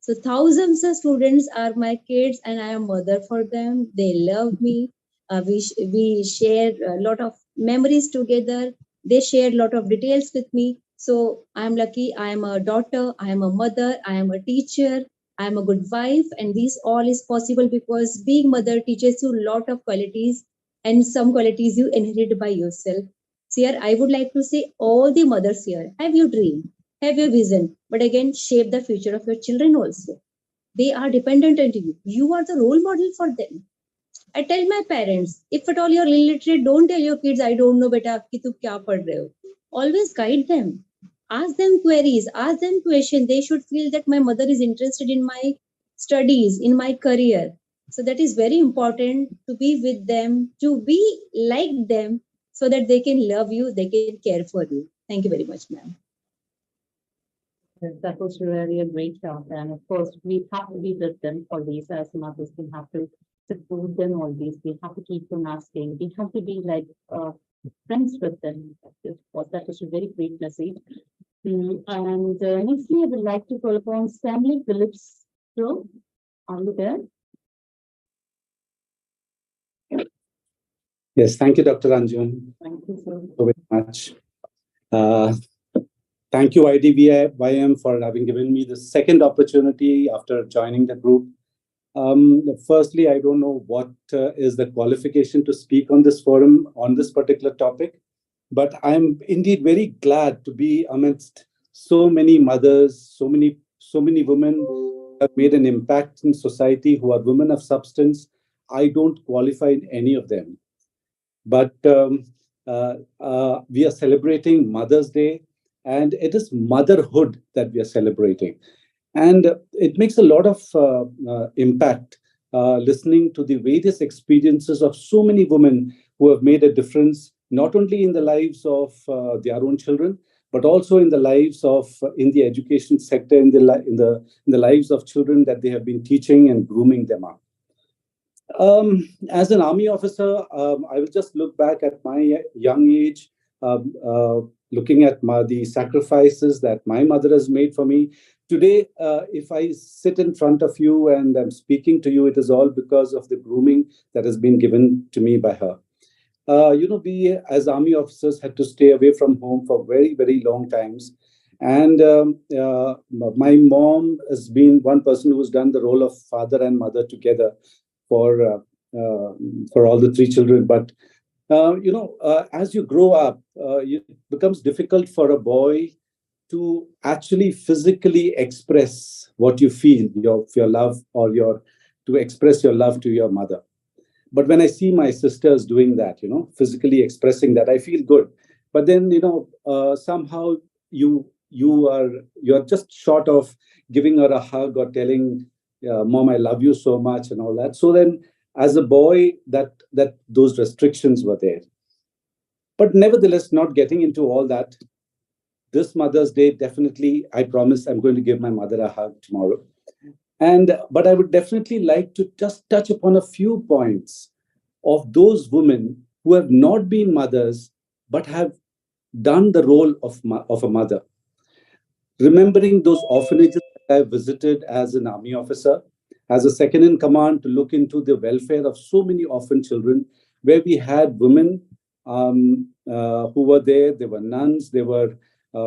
So thousands of students are my kids, and I am mother for them. They love me. We share a lot of memories together. They share a lot of details with me. So I am lucky. I am a daughter. I am a mother. I am a teacher. I am a good wife, and this all is possible because being mother teaches you a lot of qualities, and some qualities you inherit by yourself. So here I would like to say, all the mothers here, have your dream, have your vision, but again, shape the future of your children also. They are dependent on you. You are the role model for them. I tell my parents, if at all you're illiterate, don't tell your kids, I don't know, beta, ki tu kya pad rahe ho. Always guide them. Ask them queries, ask them questions. They should feel that my mother is interested in my studies, in my career. So that is very important to be with them, to be like them, so that they can love you, they can care for you. Thank you very much, ma'am. That was really a great job. And of course, we have to be with them always as mothers. We have to support them always. We have to keep them asking. We have to be like friends with them. That was a very great message. And nextly, I would like to call upon Stanley Phillips. So, are you there? Yes, thank you, Dr. Anjum. Thank you so very much. Thank you, IDYM, for having given me the second opportunity after joining the group. Firstly, I don't know what is the qualification to speak on this forum on this particular topic, but I'm indeed very glad to be amidst so many mothers, so many women who have made an impact in society, who are women of substance. I don't qualify in any of them. But we are celebrating Mother's Day, and it is motherhood that we are celebrating. And it makes a lot of impact listening to the various experiences of so many women who have made a difference, not only in the lives of their own children, but also in the lives of in the education sector, in the lives of children that they have been teaching and grooming them up. As an army officer, I will just look back at my young age, looking at the sacrifices that my mother has made for me. Today, if I sit in front of you and I'm speaking to you, it is all because of the grooming that has been given to me by her. We as army officers had to stay away from home for very, very long times. And my mom has been one person who's done the role of father and mother together for all the three children. But as you grow up, it becomes difficult for a boy to actually physically express what you feel, your love, or to express your love to your mother. But when I see my sisters doing that, physically expressing that, I feel good. but then somehow you're just short of giving her a hug or telling mom, I love you so much and all that. So then as a boy, that those restrictions were there. But nevertheless, not getting into all that, this Mother's Day, definitely, I promise I'm going to give my mother a hug tomorrow. But I would definitely like to just touch upon a few points of those women who have not been mothers but have done the role of a mother. Remembering those orphanages that I visited as an army officer, as a second in command to look into the welfare of so many orphan children, where we had women who were there, there were nuns, there were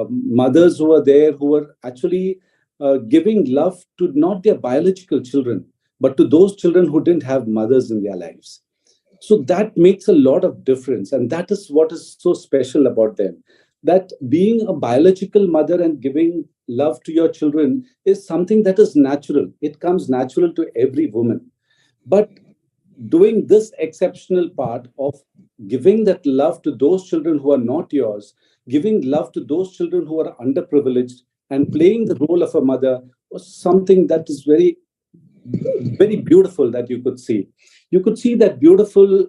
mothers who were there who were actually giving love to not their biological children, but to those children who didn't have mothers in their lives. So that makes a lot of difference. And that is what is so special about them. That being a biological mother and giving love to your children is something that is natural. It comes natural to every woman. But doing this exceptional part of giving that love to those children who are not yours, giving love to those children who are underprivileged, and playing the role of a mother was something that is very, very beautiful that you could see. You could see that beautiful,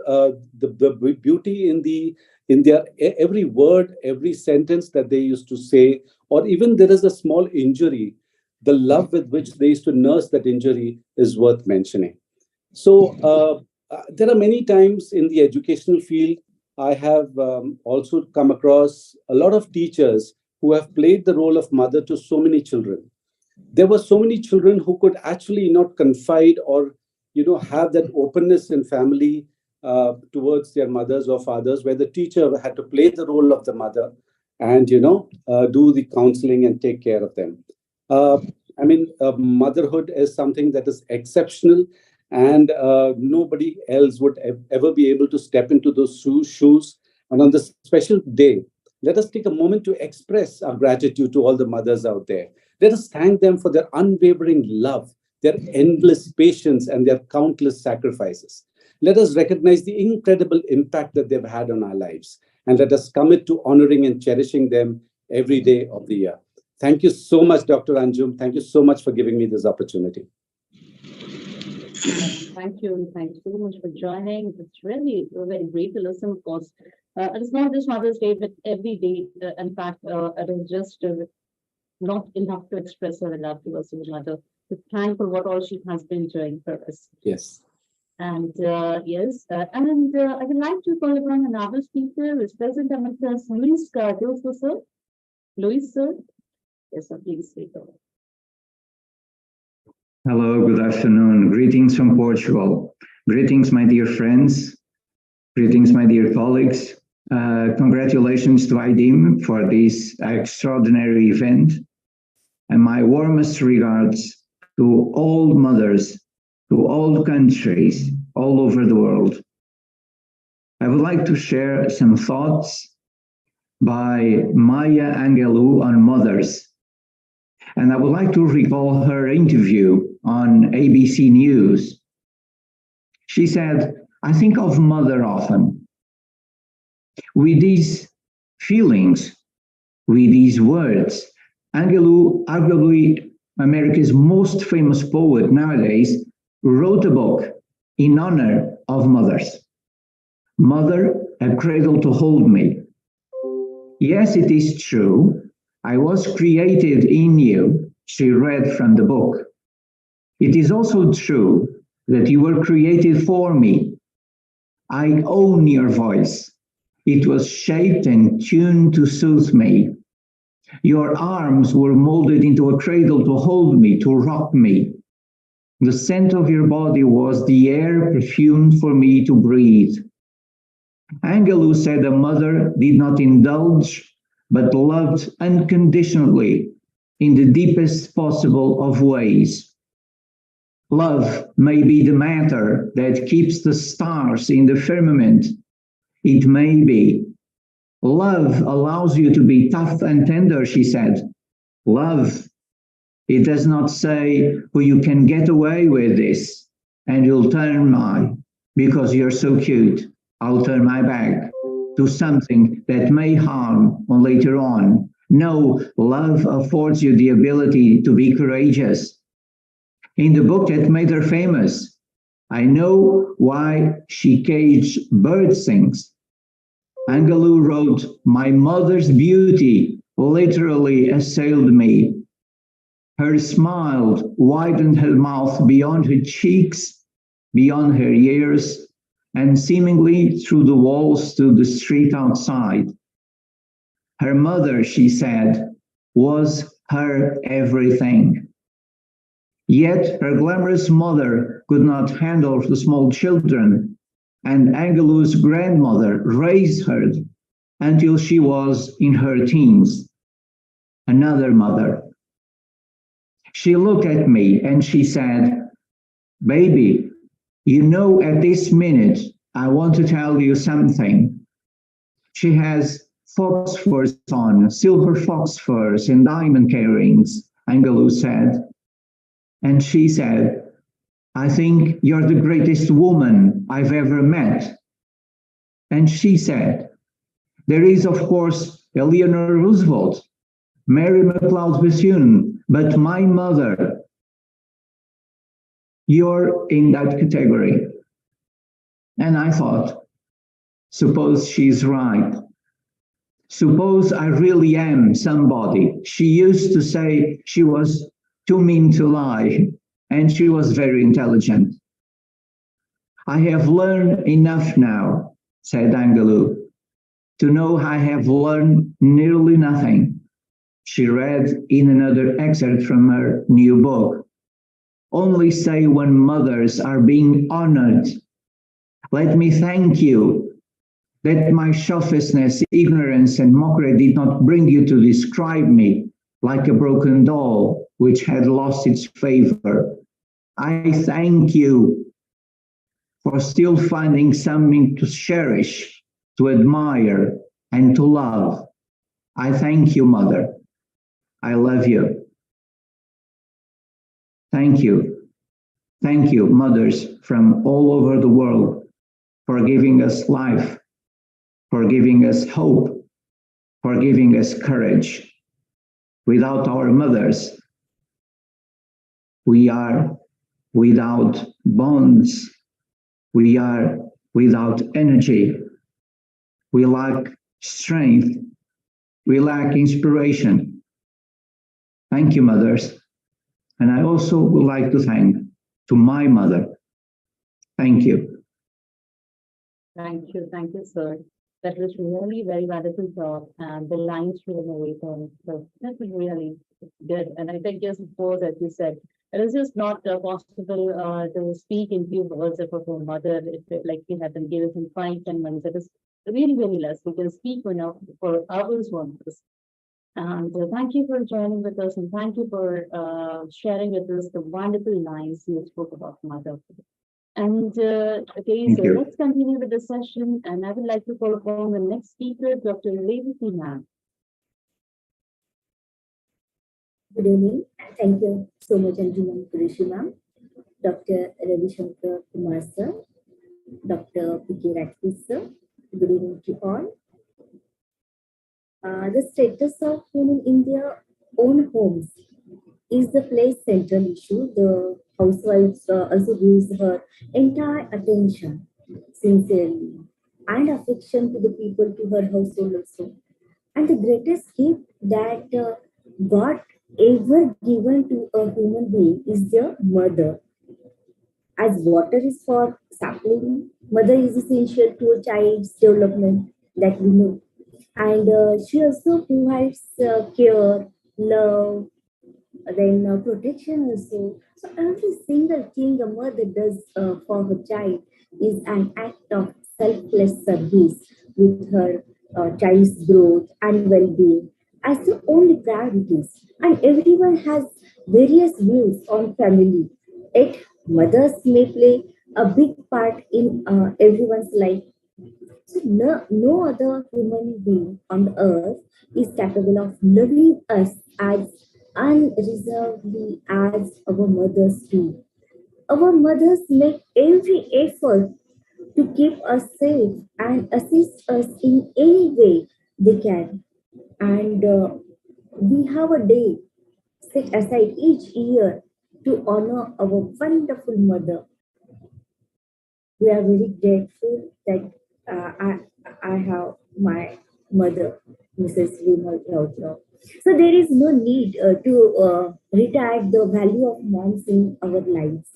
the beauty in their every word, every sentence that they used to say, or even there is a small injury, the love with which they used to nurse that injury is worth mentioning. So there are many times in the educational field, I have also come across a lot of teachers who have played the role of mother to so many children. There were so many children who could actually not confide or have that openness in family towards their mothers or fathers, where the teacher had to play the role of the mother and do the counseling and take care of them. Motherhood is something that is exceptional, and nobody else would ever be able to step into those shoes. And on this special day, let us take a moment to express our gratitude to all the mothers out there. Let us thank them for their unwavering love, their endless patience, and their countless sacrifices. Let us recognize the incredible impact that they've had on our lives, and let us commit to honoring and cherishing them every day of the year. Thank you so much, Dr. Anjum. Thank you so much for giving me this opportunity. Thank you. Thank you so much for joining. It's really very great to listen, of course. It's not just Mother's Day, but every day. In fact, it is just not enough to express our love towards our mother, to thank for what all she has been doing for us. Yes. And I would like to call upon another speaker who is present amongst us, Luis Cardoso, sir. Luis, sir. Yes, sir, please speak over. Hello, good afternoon. Greetings from Portugal. Greetings, my dear friends. Greetings, my dear colleagues. Congratulations to Idym for this extraordinary event. And my warmest regards to all mothers, to all countries, all over the world. I would like to share some thoughts by Maya Angelou on mothers. And I would like to recall her interview on ABC News. She said, I think of mother often. With these feelings, with these words, Angelou, arguably America's most famous poet nowadays, wrote a book in honor of mothers. Mother, a cradle to hold me. Yes, it is true. I was created in you, she read from the book. It is also true that you were created for me. I own your voice. It was shaped and tuned to soothe me. Your arms were molded into a cradle to hold me, to rock me. The scent of your body was the air perfumed for me to breathe. Angelou said a mother did not indulge, but loved unconditionally in the deepest possible of ways. Love may be the matter that keeps the stars in the firmament. It may be. Love allows you to be tough and tender, she said. Love, it does not say, well, you can get away with this and you'll turn my, because you're so cute, I'll turn my back. to something that may harm later on. No, love affords you the ability to be courageous. In the book that made her famous, I Know Why She Caged Bird Sings, Angelou wrote, "My mother's beauty literally assailed me. Her smile widened her mouth beyond her cheeks, beyond her ears, and seemingly through the walls to the street outside. Her mother," she said, "was her everything." Yet her glamorous mother could not handle the small children, and Angelou's grandmother raised her until she was in her teens. Another mother. She looked at me and she said, "Baby, you know, at this minute, I want to tell you something." She has fox furs on, silver fox furs and diamond earrings, Angelou said. And she said, "I think you're the greatest woman I've ever met." And she said, "There is, of course, Eleanor Roosevelt, Mary McLeod Bethune, but my mother, you're in that category." And I thought, suppose she's right. Suppose I really am somebody. She used to say she was too mean to lie, and she was very intelligent. "I have learned enough now," said Angelou, "to know I have learned nearly nothing." She read in another excerpt from her new book, "Only say when mothers are being honored. Let me thank you that my selfishness, ignorance, and mockery did not bring you to describe me like a broken doll which had lost its favor. I thank you for still finding something to cherish, to admire, and to love. I thank you, Mother. I love you. Thank you. Thank you, mothers from all over the world, for giving us life, for giving us hope, for giving us courage. Without our mothers, we are without bonds. We are without energy. We lack strength. We lack inspiration. Thank you, mothers. And I also would like to thank to my mother. Thank you. Thank you, sir. That was really very valuable job, and the lines were innovative. So that was really good. And I think just before that you said it is just not possible to speak in few words about our mother. Like we have been given in 5-10 minutes. It is really very less. We can speak for hours on this. And thank you for joining with us, and thank you for sharing with us the wonderful lines you spoke about mother. And okay, Thank so you. let's continue with the session. And I would like to call upon the next speaker, Dr. Revati ma'am. Good evening. Thank you so much, Anjuman Qureshi ma'am, Dr. Ravi Shankar Kumar sir, Dr. P.K. Radcliffe sir. Good evening to all. The status of women in their own homes is the place central issue. The housewives also gives her entire attention, sincerely, and affection to the people to her household also. And the greatest gift that God ever given to a human being is their mother. As water is for sapling, mother is essential to a child's development, that we know. And she also provides care, love, then protection also. So every single thing a mother does for her child is an act of selfless service with her child's growth and well-being as the only priorities. And everyone has various views on family. Yet mothers may play a big part in everyone's life. So no other human being on the earth is capable of loving us as unreservedly as our mothers do. Our mothers make every effort to keep us safe and assist us in any way they can. And we have a day set aside each year to honor our wonderful mother. We are very grateful that I have my mother, Mrs. Vimal Rao. So there is no need to retire the value of moms in our lives.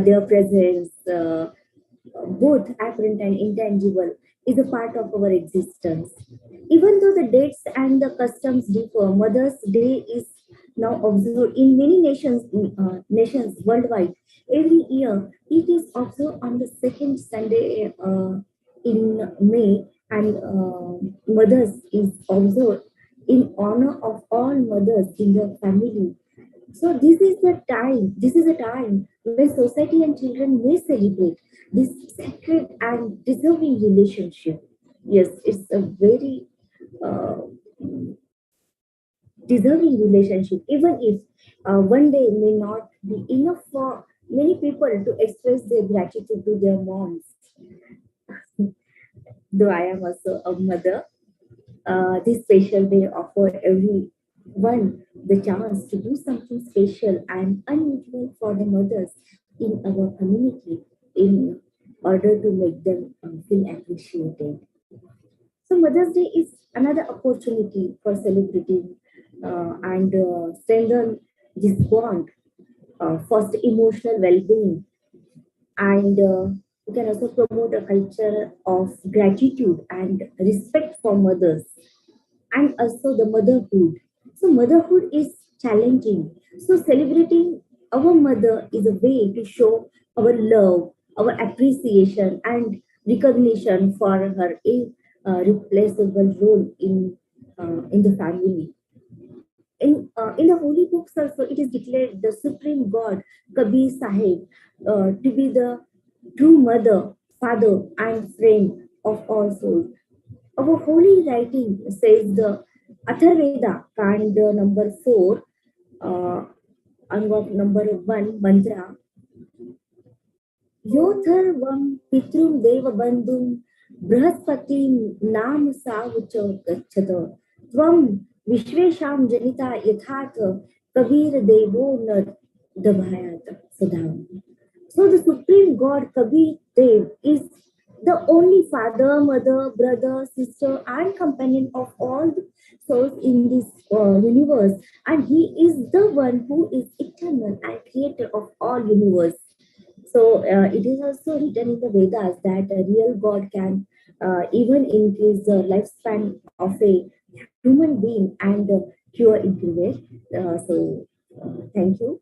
Their presence, both apparent and intangible, is a part of our existence. Even though the dates and the customs differ, Mother's Day is now observed in many nations worldwide. Every year, it is observed on the second Sunday in May, and Mothers is observed in honor of all mothers in the family. So this is a time when society and children may celebrate this sacred and deserving relationship. Yes, it's a very uh, deserving relationship, even if one day may not be enough for many people to express their gratitude to their moms. Though I am also a mother, this special day offer everyone the chance to do something special and unusual for the mothers in our community in order to make them feel appreciated. So Mother's Day is another opportunity for celebrating and strengthen this bond, foster emotional well-being, and we can also promote a culture of gratitude and respect for mothers and also the motherhood. So motherhood is challenging. So celebrating our mother is a way to show our love, our appreciation, and recognition for her irreplaceable role in the family. In the holy books also, it is declared the supreme God, Kabir Sahib, to be the true mother, father, and friend of all souls. Our holy writing says the Atharveda, Kanda number 4, Angok number 1, mantra, Yotharvam Pitrum Deva Bandhum Brahaspati Nam Savucho Gachata Tvam Vishvesham Janita Yathatha Kabir Devo Nad Dabhayata Sadham. So the Supreme God Kabir Dev is the only father, mother, brother, sister, and companion of all the souls in this universe, and he is the one who is eternal and creator of all universe. So it is also written in the Vedas that a real God can even increase the lifespan of a human being and cure illness. Thank you.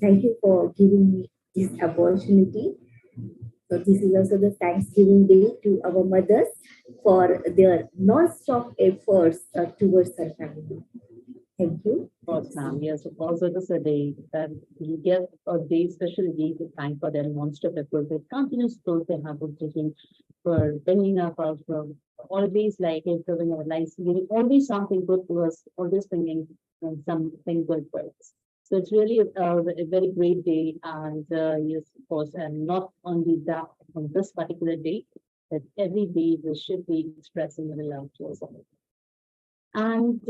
Thank you for giving me this opportunity. So this is also the Thanksgiving Day to our mothers for their non-stop efforts towards our family. Thank you. Course, ma'am. Yes, of course, it is a day that we get a day, special day to thank for their non-stop effort, their continuous growth they have been taking for bringing up us from always like improving our lives, giving always something good to us, always bringing something good for us. So it's really a very great day, and yes, of course, and not only that on this particular day, that every day we should be expressing our love to us all. And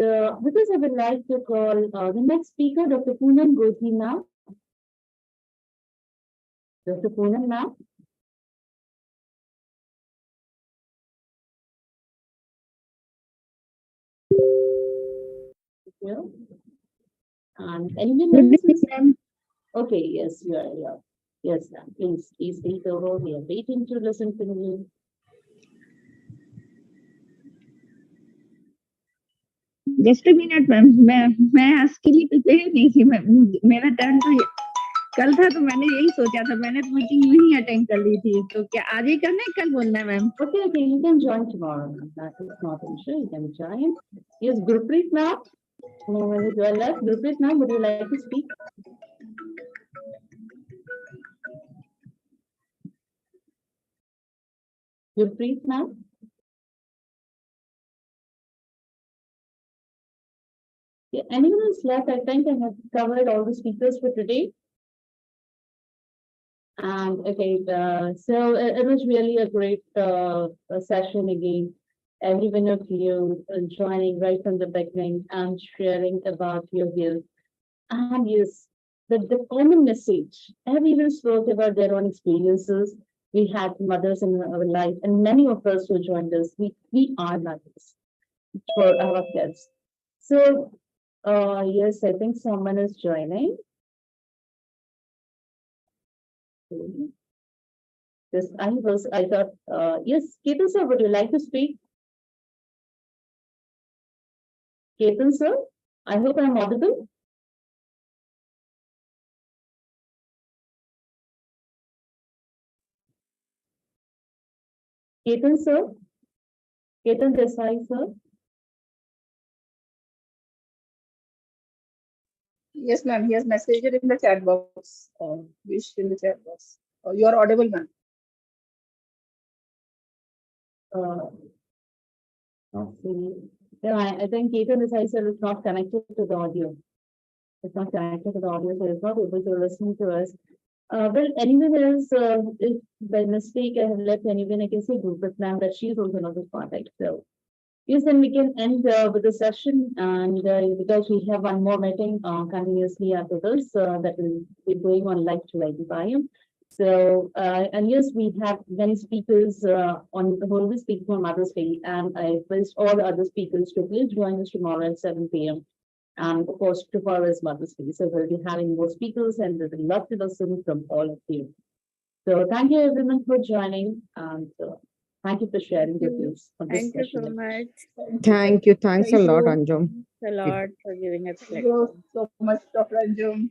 with this, I would like to call the next speaker, Dr. Poonam Godhi now. Dr. Poonam now. Yeah. And anyone else? Okay, yes, you are here. Yes, ma'am. Please take over. We are waiting to listen to you. Just a minute ma'am मैं आज के लिए prepare नहीं थी मैं मेरा turn तो कल था तो मैंने यही सोचा था मैंने तो मीटिंग नहीं अटेंड कर ली थी तो क्या आज ही करना है कल बोलना है ma'am Okay, okay, you can join tomorrow. That is not an issue. You can join. Yes, Gurpreet now. When you are left, Gurpreet now, would you like to speak? Gurpreet now. Yeah, anyone else left? I think I have covered all the speakers for today. And okay, so it was really a great session again. Every one of you joining right from the beginning and sharing about your views. And yes, the common message, everyone spoke about their own experiences. We had mothers in our life, and many of us who joined us, we are mothers for our kids. So, yes, I think someone is joining. Yes, I thought, yes, Ketan sir, would you like to speak? Ketan sir, I hope I'm audible. Ketan sir, Ketan Desai sir. Yes, ma'am. He has messaged it in the chat box. Wish in the chat box. You are audible, ma'am. See, no, I think Ketan Desai sir is not connected to the audio. It's not connected to the audio, so it's not able to listen to us. Well, anyone else, if by mistake I have left anyone, I can say group with ma'am that she's also not in contact. So yes, then we can end with the session, and because we have one more meeting continuously after this that will be going on like to IDM. So and yes, we have many speakers on the whole speaking on Mother's Day, and I wish all the other speakers to please join us tomorrow at 7 p.m. And of course, tomorrow is Mother's Day, so we'll be having more speakers, and we would love to listen from all of you. So thank you everyone for joining, and thank you for sharing your views on this Thank you so session. much. Thank you. Thanks a Thank lot, you. Anjum. Thanks a lot for giving us Thank you so much, Dr. Anjum.